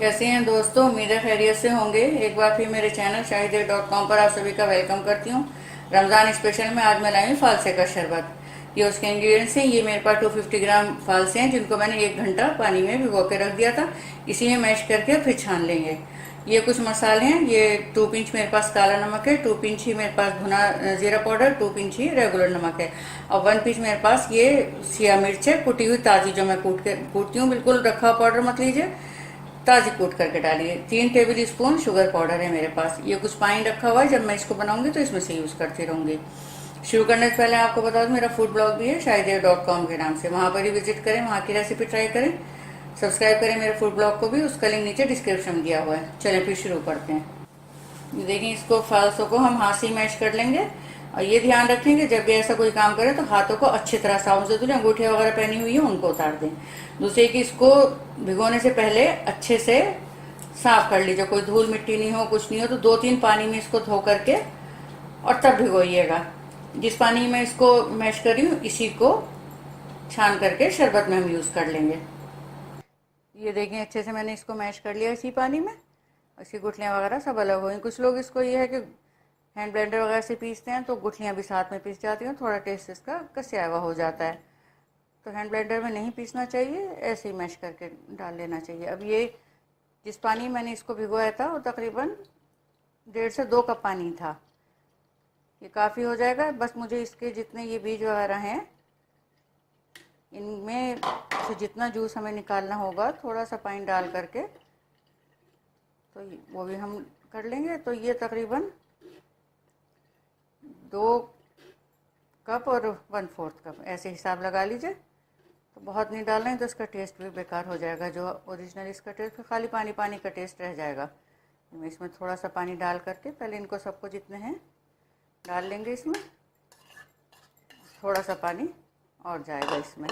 कैसे हैं दोस्तों। उम्मीद है खैरियत से होंगे। एक बार फिर मेरे चैनल shahid.com पर आप सभी का वेलकम करती हूँ। रमज़ान स्पेशल में आज मैं लाई हूँ फालसे का शरबत। ये उसके इंग्रेडिएंट्स हैं। ये मेरे पास 250 ग्राम फालसे हैं जिनको मैंने 1 घंटा पानी में भिगो के रख दिया था। इसी में मैश करके फिर छान लेंगे। ये कुछ मसाले हैं। ये 2 पिंच मेरे पास काला नमक है, 2 पिंच ही मेरे पास भुना जीरा पाउडर, 2 पिंच ही रेगुलर नमक है और 1 पिंच मेरे पास ये सिया मिर्च है कुटी हुई ताज़ी, जो मैं कूटती हूँ। बिल्कुल रखा हुआ पाउडर मत लीजिए, ताज़ी कूट करके डालिए। 3 टेबल स्पून शुगर पाउडर है मेरे पास। ये कुछ पानी रखा हुआ है, जब मैं इसको बनाऊंगी तो इसमें से यूज़ करती रहूंगी। शुरू करने से पहले आपको बता दूं मेरा फूड ब्लॉग भी है shahid.com के नाम से, वहां पर ही विजिट करें, वहां की रेसिपी ट्राई करें। सब्सक्राइब करें मेरे फूड ब्लॉग को भी, उसका लिंक नीचे डिस्क्रिप्शन में दिया हुआ है। चलें फिर शुरू करते हैं। देखिए, इसको फालसों को हम हाथ से मैश कर लेंगे। और ये ध्यान रखें कि जब भी ऐसा कोई काम करें तो हाथों को अच्छी तरह साबुन से धुलें। अंगूठियाँ वगैरह पहनी हुई है उनको उतार दें। दूसरे कि इसको भिगोने से पहले अच्छे से साफ कर लीजिए, कोई धूल मिट्टी नहीं हो, कुछ नहीं हो। तो 2-3 पानी में इसको धो करके और तब भिगोइएगा। जिस पानी में इसको मैश कर रही हूँ इसी को छान करके शरबत में हम यूज़ कर लेंगे। ये देखिए, अच्छे से मैंने इसको मैश कर लिया इसी पानी में। इसकी गुठलियाँ वगैरह सब अलग हो गई। कुछ लोग इसको ये है कि हैंड ब्लेंडर वगैरह से पीसते हैं तो गुठलियाँ भी साथ में पीस जाती हैं, थोड़ा टेस्ट इसका कसिया हुआ हो जाता है। तो हैंड ब्लेंडर में नहीं पीसना चाहिए, ऐसे ही मैश करके डाल लेना चाहिए। अब ये जिस पानी मैंने इसको भिगोया था वो तकरीबन 1.5 से 2 कप पानी था। ये काफ़ी हो जाएगा। बस मुझे इसके जितने ये बीज वगैरह हैं इनमें से जितना जूस हमें निकालना होगा थोड़ा सा पानी डाल करके तो वो भी हम कर लेंगे। तो ये तकरीबन 2 कप और 1/4 कप ऐसे हिसाब लगा लीजिए। तो बहुत नहीं डालना है तो इसका टेस्ट भी बेकार हो जाएगा। जो ओरिजिनल इसका टेस्ट खाली पानी पानी का टेस्ट रह जाएगा। इसमें थोड़ा सा पानी डाल करके पहले इनको सबको जितने हैं डाल लेंगे। इसमें थोड़ा सा पानी और जाएगा इसमें,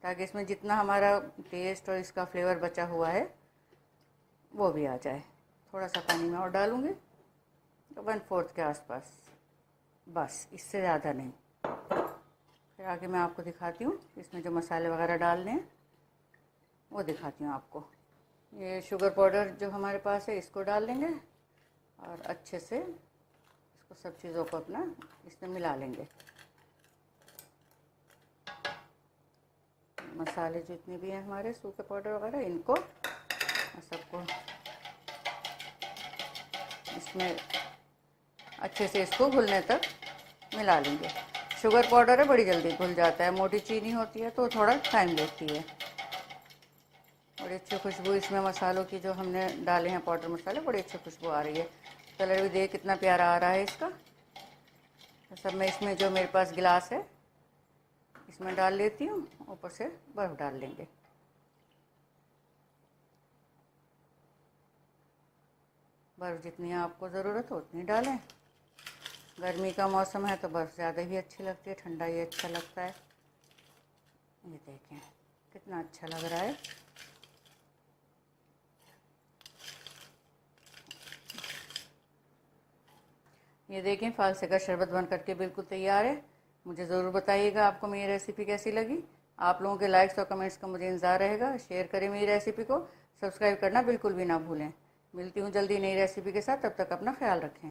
ताकि इसमें जितना हमारा टेस्ट और इसका फ्लेवर बचा हुआ है वो भी आ जाए। थोड़ा सा पानी मैं और डालूँगी, तो 1/4 के आसपास, बस इससे ज़्यादा नहीं। फिर आगे मैं आपको दिखाती हूँ इसमें जो मसाले वगैरह डालने हैं वो दिखाती हूँ आपको। ये शुगर पाउडर जो हमारे पास है इसको डाल लेंगे और अच्छे से इसको सब चीज़ों को अपना इसमें मिला लेंगे। मसाले जितने भी हैं हमारे सूखे पाउडर वगैरह इनको सबको इसमें अच्छे से इसको घुलने तक मिला लेंगे। शुगर पाउडर है, बड़ी जल्दी घुल जाता है। मोटी चीनी होती है तो थोड़ा टाइम लेती है। बड़ी अच्छी खुशबू इसमें मसालों की जो हमने डाले हैं पाउडर मसाले, बड़ी अच्छी खुशबू आ रही है। कलर भी देख कितना प्यारा आ रहा है इसका। तो सब मैं इसमें जो मेरे पास गिलास है इसमें डाल लेती हूँ। ऊपर से बर्फ़ डाल लेंगे। बर्फ़ जितनी आपको ज़रूरत हो उतनी डालें। गर्मी का मौसम है तो बर्फ़ ज़्यादा ही अच्छी लगती है, ठंडा ही अच्छा लगता है। ये देखें कितना अच्छा लग रहा है। ये देखें, फालसे का शरबत बन करके बिल्कुल तैयार है। मुझे ज़रूर बताइएगा आपको मेरी रेसिपी कैसी लगी। आप लोगों के लाइक्स और कमेंट्स का मुझे इंतज़ार रहेगा। शेयर करें मेरी रेसिपी को, सब्सक्राइब करना बिल्कुल भी ना भूलें। मिलती हूँ जल्दी नई रेसिपी के साथ, तब तक अपना ख्याल रखें।